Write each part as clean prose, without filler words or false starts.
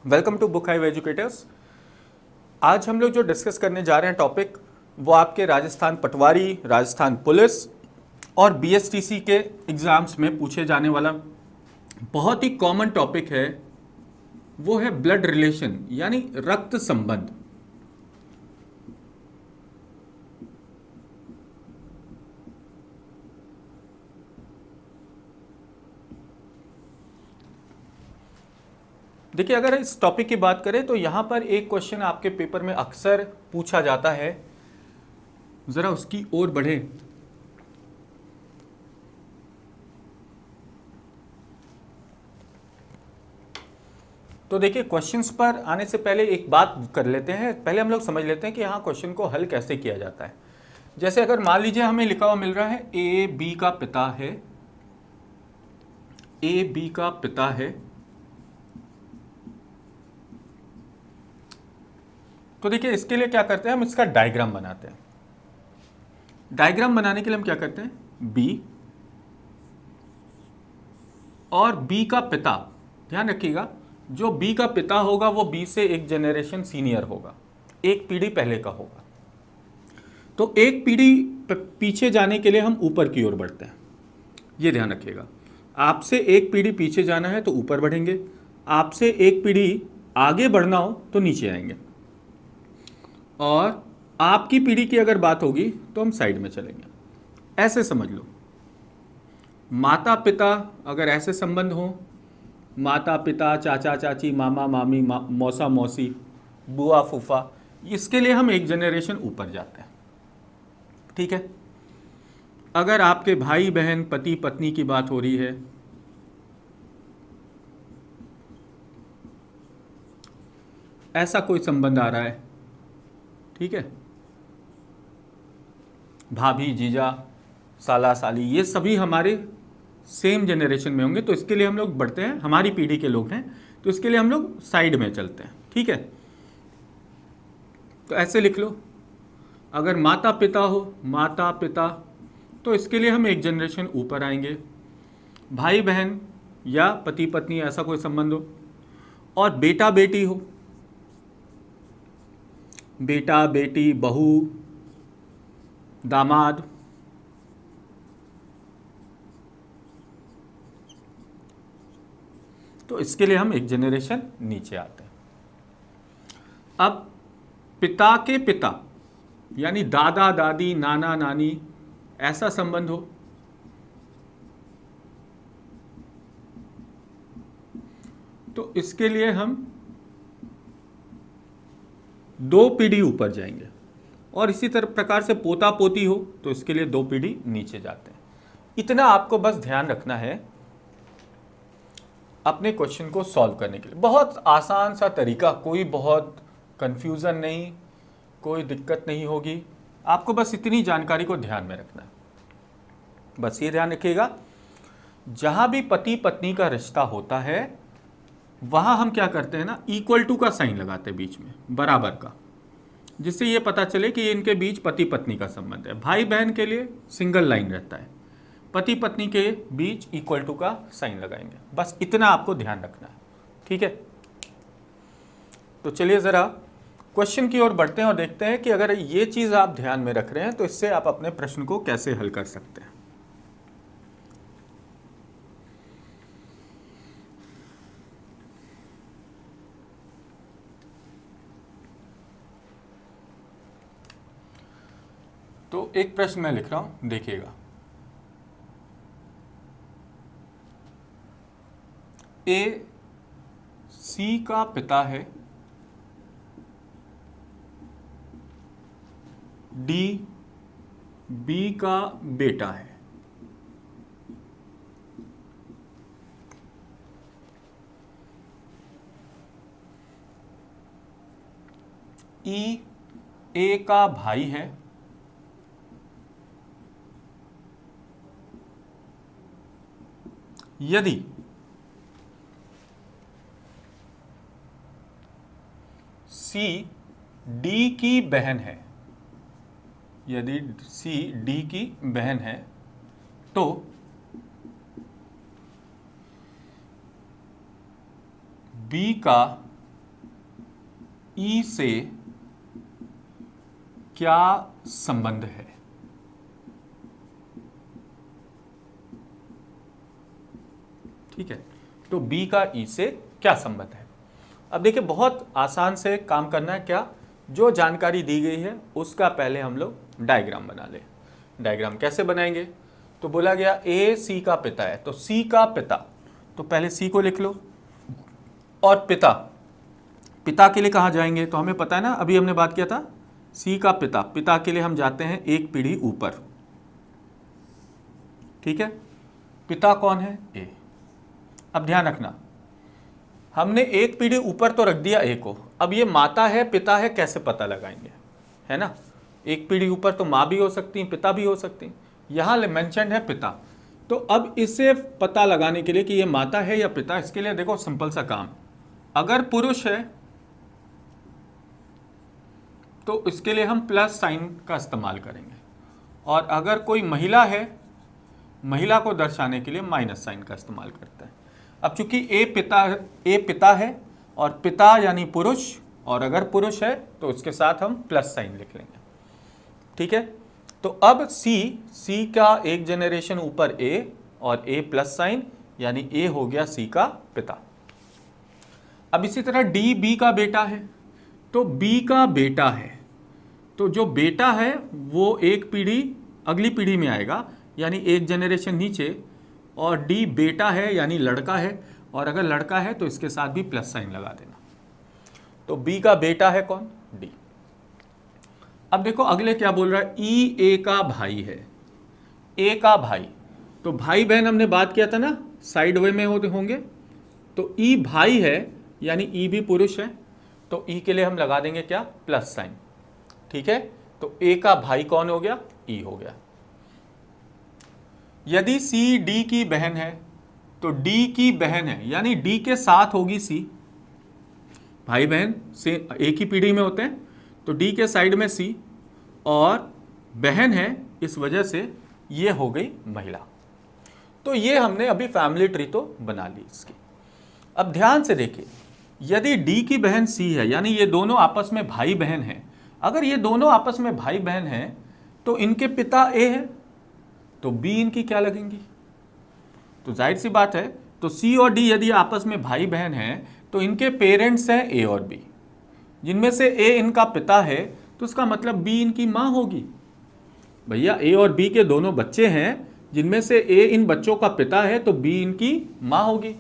Welcome to Book Hive Educators. आज हम लोग जो डिस्कस करने जा रहे हैं टॉपिक, वो आपके राजस्थान पटवारी, राजस्थान पुलिस और बीएसटीसी के एग्ज़ाम्स में पूछे जाने वाला बहुत ही कॉमन टॉपिक है। वो है ब्लड रिलेशन, यानी रक्त संबंध। देखिए, अगर इस टॉपिक की बात करें तो यहाँ पर एक क्वेश्चन आपके पेपर में अक्सर पूछा जाता है, ज़रा उसकी ओर बढ़े। तो देखिए, क्वेश्चंस पर आने से पहले एक बात कर लेते हैं। पहले हम लोग समझ लेते हैं कि यहाँ क्वेश्चन को हल कैसे किया जाता है। जैसे अगर मान लीजिए हमें लिखा हुआ मिल रहा है ए बी का पिता है, ए बी का पिता है, तो देखिए इसके लिए क्या करते हैं, हम इसका डायग्राम बनाते हैं। डायग्राम बनाने के लिए हम क्या करते हैं, बी और बी का पिता, ध्यान रखिएगा, जो बी का पिता होगा वो बी से एक जनरेशन सीनियर होगा, एक पीढ़ी पहले का होगा। तो एक पीढ़ी पीछे जाने के लिए हम ऊपर की ओर बढ़ते हैं, ये ध्यान रखिएगा। आपसे एक पीढ़ी पीछे जाना है तो ऊपर बढ़ेंगे, आपसे एक पीढ़ी आगे बढ़ना हो तो नीचे आएंगे, और आपकी पीढ़ी की अगर बात होगी तो हम साइड में चलेंगे। ऐसे समझ लो, माता पिता अगर ऐसे संबंध हो, माता पिता, चाचा चाची, मामा मामी, मौसा मौसी, बुआ फूफा, इसके लिए हम एक जनरेशन ऊपर जाते हैं, ठीक है। अगर आपके भाई बहन, पति पत्नी की बात हो रही है, ऐसा कोई संबंध आ रहा है, ठीक है, भाभी जीजा, साला साली, ये सभी हमारे सेम जनरेशन में होंगे, तो इसके लिए हम लोग बढ़ते हैं, हमारी पीढ़ी के लोग हैं, तो इसके लिए हम लोग साइड में चलते हैं, ठीक है। तो ऐसे लिख लो, अगर माता पिता हो, माता पिता, तो इसके लिए हम एक जनरेशन ऊपर आएंगे। भाई बहन या पति पत्नी, ऐसा कोई संबंध हो, और बेटा बेटी हो, बेटा बेटी, बहू, दामाद, तो इसके लिए हम एक जनरेशन नीचे आते हैं। अब पिता के पिता, यानी दादा दादी, नाना नानी, ऐसा संबंध हो, तो इसके लिए हम दो पीढ़ी ऊपर जाएंगे, और इसी तरह प्रकार से पोता पोती हो तो इसके लिए दो पीढ़ी नीचे जाते हैं। इतना आपको बस ध्यान रखना है अपने क्वेश्चन को सॉल्व करने के लिए। बहुत आसान सा तरीका, कोई बहुत कंफ्यूजन नहीं, कोई दिक्कत नहीं होगी। आपको बस इतनी जानकारी को ध्यान में रखना है। बस ये ध्यान रखिएगा, जहां भी पति पत्नी का रिश्ता होता है वहां हम क्या करते हैं ना, इक्वल टू का साइन लगाते हैं बीच में, बराबर का, जिससे ये पता चले कि इनके बीच पति पत्नी का संबंध है। भाई बहन के लिए सिंगल लाइन रहता है, पति पत्नी के बीच इक्वल टू का साइन लगाएंगे। बस इतना आपको ध्यान रखना है, ठीक है। तो चलिए ज़रा क्वेश्चन की ओर बढ़ते हैं और देखते हैं कि अगर ये चीज़ आप ध्यान में रख रहे हैं तो इससे आप अपने प्रश्न को कैसे हल कर सकते हैं। तो एक प्रश्न मैं लिख रहा हूं, देखिएगा। ए सी का पिता है, डी बी का बेटा है, ई ए का भाई है, यदि सी डी की बहन है, यदि सी डी की बहन है तो बी का ई से क्या संबंध है? ठीक है, तो बी का ई से क्या संबंध है? अब देखिए बहुत आसान से काम करना है। क्या, जो जानकारी दी गई है उसका पहले हम लोग डायग्राम बना लें। डायग्राम कैसे बनाएंगे? तो बोला गया ए सी का पिता है, तो सी का पिता, तो पहले सी को लिख लो और पिता, पिता के लिए कहाँ जाएंगे? तो हमें पता है ना, अभी हमने बात किया था सी का पिता, पिता के लिए हम जाते हैं एक पीढ़ी ऊपर। ठीक है, पिता कौन है? ए। अब ध्यान रखना, हमने एक पीढ़ी ऊपर तो रख दिया ए को, अब ये माता है पिता है कैसे पता लगाएंगे, है ना? एक पीढ़ी ऊपर तो माँ भी हो सकती है पिता भी हो सकती है, यहाँ मेंशन है पिता। तो अब इसे पता लगाने के लिए कि ये माता है या पिता, इसके लिए देखो सिंपल सा काम, अगर पुरुष है तो इसके लिए हम प्लस साइन का इस्तेमाल करेंगे, और अगर कोई महिला है, महिला को दर्शाने के लिए माइनस साइन का इस्तेमाल करते हैं। अब चूंकि ए पिता है और पिता यानी पुरुष, और अगर पुरुष है तो उसके साथ हम प्लस साइन लिख लेंगे। ठीक है, तो अब सी का एक जनरेशन ऊपर ए और ए प्लस साइन, यानी ए हो गया सी का पिता। अब इसी तरह डी बी का बेटा है, तो बी का बेटा है, तो जो बेटा है वो एक पीढ़ी अगली पीढ़ी में आएगा, यानी एक जनरेशन नीचे, और डी बेटा है यानी लड़का है, और अगर लड़का है तो इसके साथ भी प्लस साइन लगा देना। तो बी का बेटा है कौन? डी। अब देखो अगले क्या बोल रहा है, ई ए का भाई है। ए का भाई, तो भाई बहन हमने बात किया था ना साइड वे में होंगे, तो ई भाई है यानी ई भी पुरुष है, तो ई के लिए हम लगा देंगे क्या? Plus sign. ठीक है, तो ए का भाई कौन हो गया? ई हो गया। यदि सी डी की बहन है, तो डी की बहन है यानी डी के साथ होगी सी, भाई बहन से एक ही पीढ़ी में होते हैं, तो डी के साइड में सी और बहन है, इस वजह से ये हो गई महिला। तो ये हमने अभी फैमिली ट्री तो बना ली इसकी। अब ध्यान से देखिए, यदि डी की बहन सी है यानी ये दोनों आपस में भाई बहन हैं, अगर ये दोनों आपस में भाई बहन हैं तो इनके पिता ए है, तो बी इनकी क्या लगेंगी? तो जाहिर सी बात है, तो सी और डी यदि आपस में भाई बहन हैं तो इनके पेरेंट्स हैं ए और बी, जिनमें से ए इनका पिता है, तो इसका मतलब बी इनकी माँ होगी। भैया ए और बी के दोनों बच्चे हैं, जिनमें से ए इन बच्चों का पिता है, तो बी इनकी माँ होगी,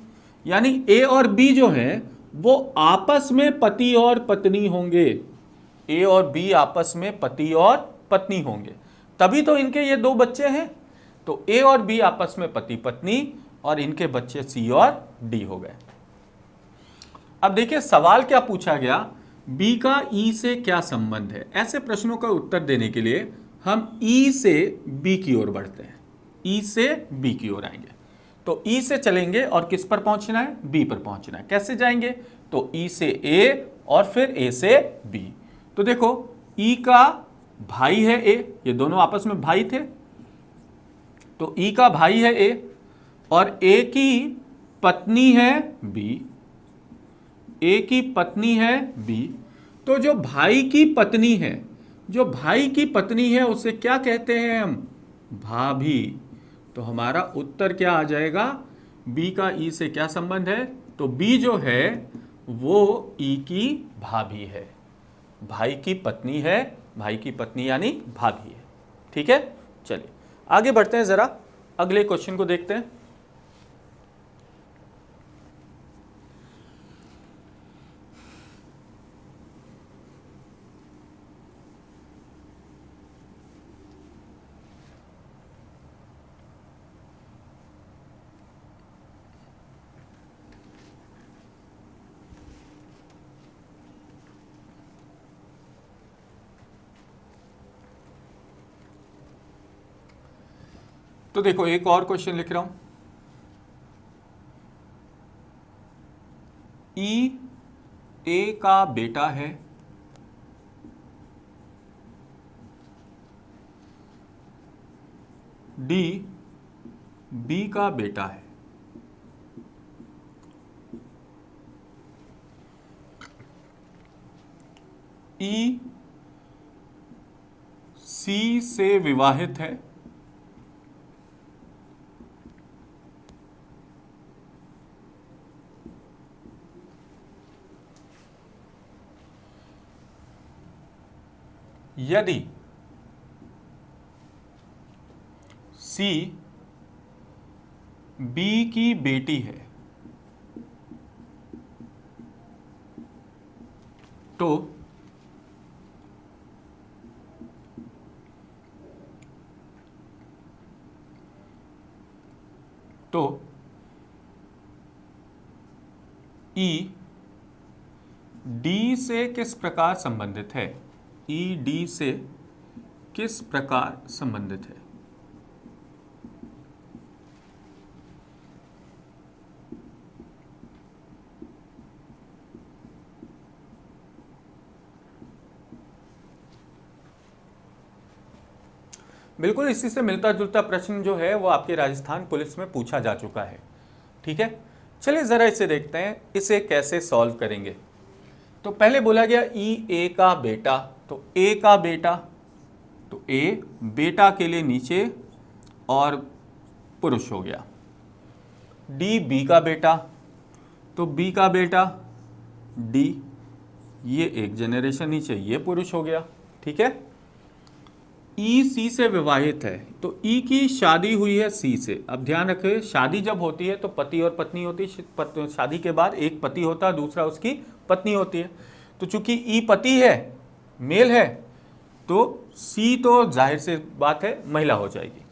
यानी ए और बी जो हैं वो आपस में पति और पत्नी होंगे। ए और बी आपस में पति और पत्नी होंगे, तभी तो इनके ये दो बच्चे हैं। तो ए और बी आपस में पति पत्नी, और इनके बच्चे सी और डी हो गए। अब देखिए सवाल क्या पूछा गया, बी का ई से क्या संबंध है? ऐसे प्रश्नों का उत्तर देने के लिए हम ई से बी की ओर बढ़ते हैं, ई से बी की ओर आएंगे। तो ई से चलेंगे और किस पर पहुंचना है? बी पर पहुंचना है। कैसे जाएंगे? तो ई से ए और फिर ए से बी। तो देखो ई का भाई है ए, ये दोनों आपस में भाई थे, तो ई का भाई है ए और ए की पत्नी है बी, ए की पत्नी है बी। तो जो भाई की पत्नी है, जो भाई की पत्नी है उसे क्या कहते हैं हम? भाभी। तो हमारा उत्तर क्या आ जाएगा? बी का ई से क्या संबंध है? तो बी जो है वो ई की भाभी है, भाई की पत्नी है, भाई की पत्नी यानी भाभी है। ठीक है, चलिए आगे बढ़ते हैं, जरा अगले क्वेश्चन को देखते हैं। तो देखो एक और क्वेश्चन लिख रहा हूं, ई ए का बेटा है, डी बी का बेटा है। ई सी से विवाहित है, यदि सी बी की बेटी है तो ई डी से किस प्रकार संबंधित है, ई डी से किस प्रकार संबंधित है। बिल्कुल इसी से मिलता जुलता प्रश्न जो है वो आपके राजस्थान पुलिस में पूछा जा चुका है। ठीक है, चलिए जरा इसे देखते हैं, इसे कैसे सॉल्व करेंगे। तो पहले बोला गया ई ए का बेटा, तो ए का बेटा, तो ए बेटा के लिए नीचे और पुरुष हो गया। डी बी का बेटा, तो बी का बेटा डी, ये एक जनरेशन नीचे, ये पुरुष हो गया। ठीक है, ई सी से विवाहित है, तो ई की शादी हुई है सी से। अब ध्यान रखें, शादी जब होती है तो पति और पत्नी होती है। शादी के बाद एक पति होता है, दूसरा उसकी पत्नी होती है। तो चूंकि ई पति है, मेल है, तो सी तो जाहिर से बात है महिला हो जाएगी।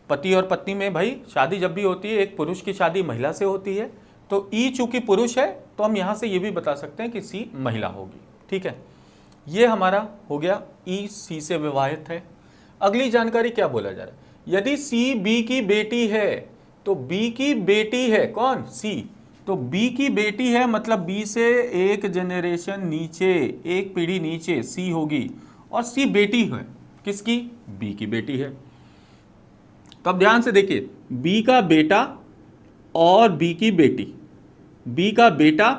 पति और पत्नी में भाई शादी जब भी होती है, एक पुरुष की शादी महिला से होती है, तो ई चूंकि पुरुष है तो हम यहां से ये भी बता सकते हैं कि सी महिला होगी। ठीक है, ये हमारा हो गया ई सी से विवाहित है। अगली जानकारी क्या बोला जा रहा है, यदि सी बी की बेटी है, तो बी की बेटी है कौन, सी, तो बी की बेटी है मतलब बी से एक जनरेशन नीचे, एक पीढ़ी नीचे सी होगी, और सी बेटी है किसकी, बी की बेटी है। तो अब ध्यान से देखिए, बी का बेटा और बी की बेटी, बी का बेटा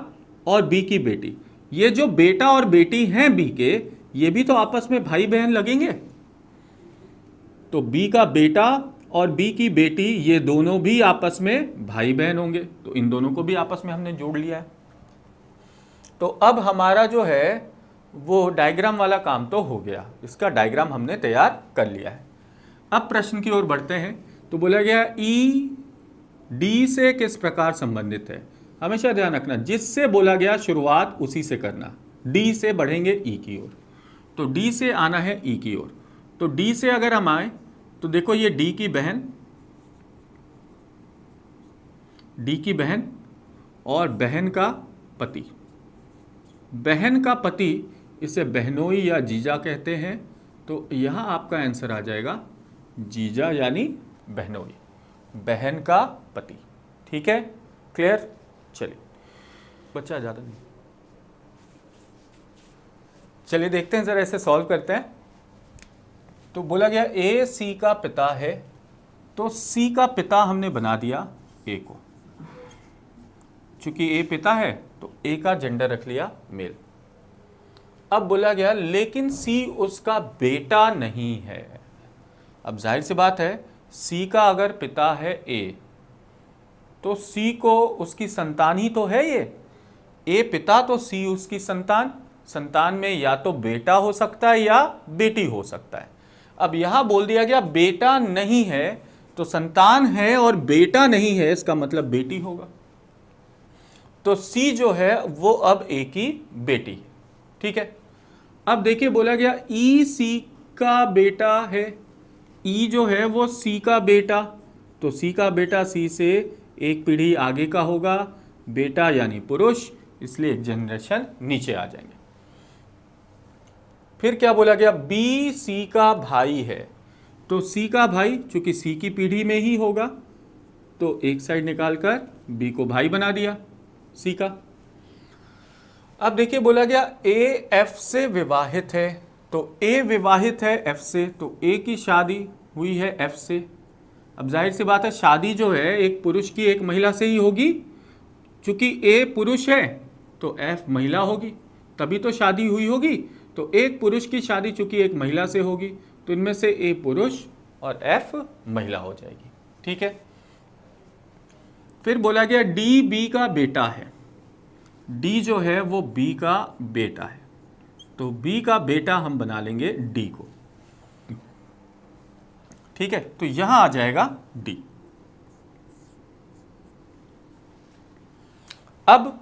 और बी की बेटी, ये जो बेटा और बेटी हैं बी के, ये भी तो आपस में भाई बहन लगेंगे। तो बी का बेटा और बी की बेटी, ये दोनों भी आपस में भाई बहन होंगे, तो इन दोनों को भी आपस में हमने जोड़ लिया है। तो अब हमारा जो है वो डायग्राम वाला काम तो हो गया, इसका डायग्राम हमने तैयार कर लिया है। अब प्रश्न की ओर बढ़ते हैं। तो बोला गया ई डी से किस प्रकार संबंधित है। हमेशा ध्यान रखना, जिससे बोला गया शुरुआत उसी से करना। डी से बढ़ेंगे ई की ओर, तो डी से आना है ई की ओर। तो डी से अगर हम आए तो देखो ये डी की बहन, डी की बहन और बहन का पति, बहन का पति, इसे बहनोई या जीजा कहते हैं। तो यहां आपका आंसर आ जाएगा जीजा यानी बहनोई, बहन का पति। ठीक है, क्लियर। चलिए, बच्चा ज़्यादा नहीं, चलिए देखते हैं जरा, इसे सॉल्व करते हैं। तो बोला गया ए सी का पिता है, तो सी का पिता हमने बना दिया ए को, चूंकि ए पिता है तो ए का जेंडर रख लिया मेल। अब बोला गया लेकिन सी उसका बेटा नहीं है। अब जाहिर सी बात है, सी का अगर पिता है ए, तो सी को उसकी संतान ही तो है ये, ए पिता तो सी उसकी संतान, संतान में या तो बेटा हो सकता है या बेटी हो सकता है। अब यहां बोल दिया गया बेटा नहीं है, तो संतान है और बेटा नहीं है, इसका मतलब बेटी होगा। तो सी जो है वो अब ए की बेटी है। ठीक है, अब देखिए बोला गया ई सी का बेटा है, ई जो है वो सी का बेटा, तो सी का बेटा सी से एक पीढ़ी आगे का होगा, बेटा यानी पुरुष, इसलिए एक जनरेशन नीचे आ जाएंगे। फिर क्या बोला गया, बी सी का भाई है, तो सी का भाई चूंकि सी की पीढ़ी में ही होगा, तो एक साइड निकालकर बी को भाई बना दिया सी का। अब देखिए बोला गया ए एफ से विवाहित है, तो ए विवाहित है एफ से, तो ए की शादी हुई है एफ से। अब जाहिर सी बात है, शादी जो है एक पुरुष की एक महिला से ही होगी, चूंकि ए पुरुष है तो एफ महिला होगी, तभी तो शादी हुई होगी। तो एक पुरुष की शादी चूंकि एक महिला से होगी तो इनमें से ए पुरुष और एफ महिला हो जाएगी। ठीक है। फिर बोला गया डी बी का बेटा है। डी जो है वो बी का बेटा है, तो बी का बेटा हम बना लेंगे डी को। ठीक है, तो यहां आ जाएगा डी। अब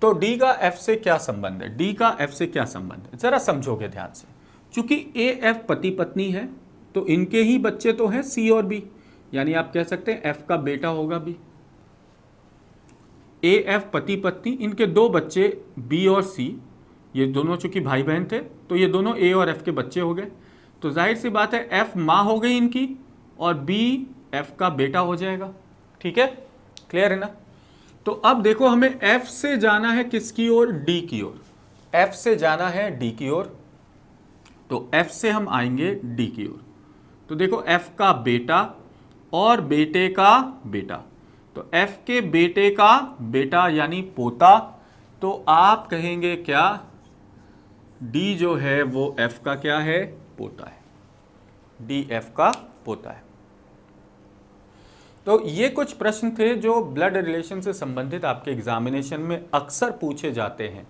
तो डी का एफ से क्या संबंध है, डी का एफ से क्या संबंध है, जरा समझोगे ध्यान से। चूंकि ए एफ पति पत्नी है तो इनके ही बच्चे तो हैं सी और बी, यानी आप कह सकते हैं एफ का बेटा होगा बी। ए एफ पति पत्नी, इनके दो बच्चे बी और सी, ये दोनों चूंकि भाई बहन थे तो ये दोनों ए और एफ के बच्चे हो गए। तो जाहिर सी बात है एफ माँ हो गई इनकी और बी एफ का बेटा हो जाएगा। ठीक है, क्लियर है ना। तो अब देखो हमें एफ से जाना है किसकी ओर, डी की ओर। एफ से जाना है डी की ओर, तो एफ से हम आएंगे डी की ओर। तो देखो एफ का बेटा और बेटे का बेटा, तो एफ के बेटे का बेटा यानी पोता, तो आप कहेंगे क्या, डी जो है वो एफ का क्या है, पोता है। डी एफ का पोता है। तो ये कुछ प्रश्न थे जो ब्लड रिलेशन से संबंधित आपके एग्जामिनेशन में अक्सर पूछे जाते हैं।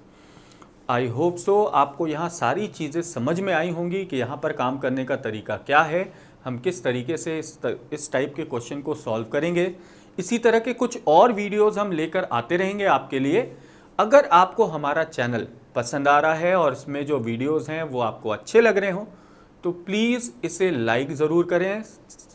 आई होप सो आपको यहाँ सारी चीज़ें समझ में आई होंगी कि यहाँ पर काम करने का तरीका क्या है, हम किस तरीके से इस टाइप के क्वेश्चन को सॉल्व करेंगे। इसी तरह के कुछ और वीडियोज़ हम लेकर आते रहेंगे आपके लिए। अगर आपको हमारा चैनल पसंद आ रहा है और इसमें जो वीडियोज़ हैं वो आपको अच्छे लग रहे हों तो प्लीज़ इसे लाइक ज़रूर करें,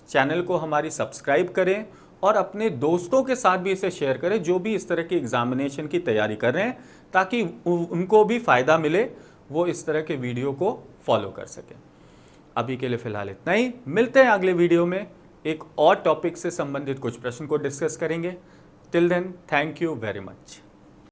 चैनल को हमारी सब्सक्राइब करें और अपने दोस्तों के साथ भी इसे शेयर करें जो भी इस तरह की एग्जामिनेशन की तैयारी कर रहे हैं, ताकि उनको भी फ़ायदा मिले, वो इस तरह के वीडियो को फॉलो कर सकें। अभी के लिए फ़िलहाल इतना ही, मिलते हैं अगले वीडियो में एक और टॉपिक से संबंधित कुछ प्रश्न को डिस्कस करेंगे। Till then, thank you very much.